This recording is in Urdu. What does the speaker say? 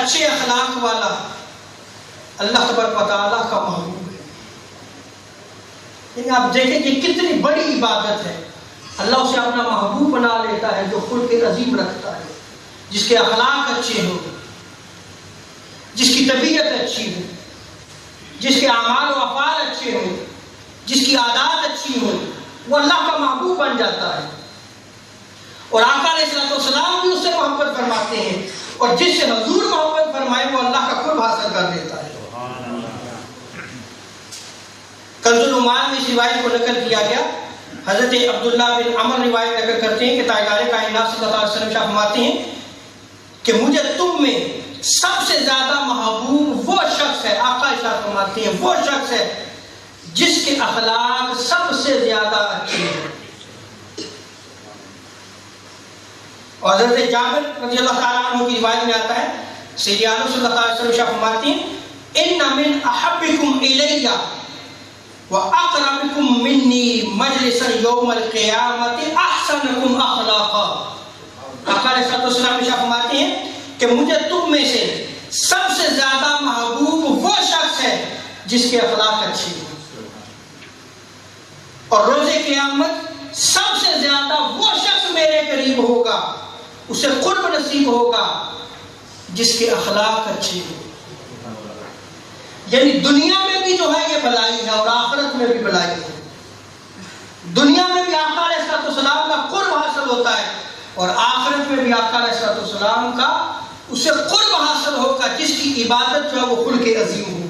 اچھے اخلاق والا اللہ تبارک و تعالیٰ کا محبوب ہے۔ لیکن آپ دیکھیں کہ کتنی بڑی عبادت ہے، اللہ اسے اپنا محبوب بنا لیتا ہے جو خلق عظیم رکھتا ہے، جس کے اخلاق اچھے ہوں، جس کی طبیعت اچھی ہو، جس کے اعمال و افعال اچھے ہوں، جس کی عادات اچھی ہوں، وہ اللہ کا محبوب بن جاتا ہے۔ اور آقا علیہ السلام بھی اس سے محبت فرماتے ہیں، اور جس سے حضور محبت فرمائے وہ اللہ کا قرب حاصل کر دیتا ہے۔ کنز الایمان میں اس روایت کو نقل کیا گیا، حضرت عبداللہ بن عمر روایت نقل کرتے ہیں کہ تاجدار کائنات صلی اللہ علیہ وسلم فرماتے ہیں کہ مجھے تم میں سب سے زیادہ محبوب وہ شخص ہے، آقا ارشاد فرماتے ہیں وہ شخص ہے جس کے اخلاق سب سے زیادہ اچھے ہیں۔ اور حضرت جابر رضی اللہ تعالیٰ عنہ کی روایت میں آتا ہے، سیدی عالم صلی اللہ علیہ وسلم فرماتے ہیں ان من احبکم الی واقربکم منی مجلسا یوم القیامت احسنکم اخلاقا۔ آقا علیہ السلام فرماتے ہیں کہ مجھے تم میں سے سب سے زیادہ محبوب وہ شخص ہے جس کے اخلاق اچھے ہیں، اور روز قیامت سب سے زیادہ وہ شخص میرے قریب ہوگا، اسے قرب نصیب ہوگا جس کے اخلاق اچھے ہیں۔ یعنی دنیا میں بھی جو ہے یہ بلائی ہے اور آخرت میں بھی بلائی ہے۔ دنیا میں بھی آقا علیہ السلام کا قرب حاصل ہوتا ہے، اور آخرت میں بھی آقا علیہ السلام کا اسے قرب حاصل ہوگا جس کی عبادت جو ہے وہ خلق عظیم ہوگی۔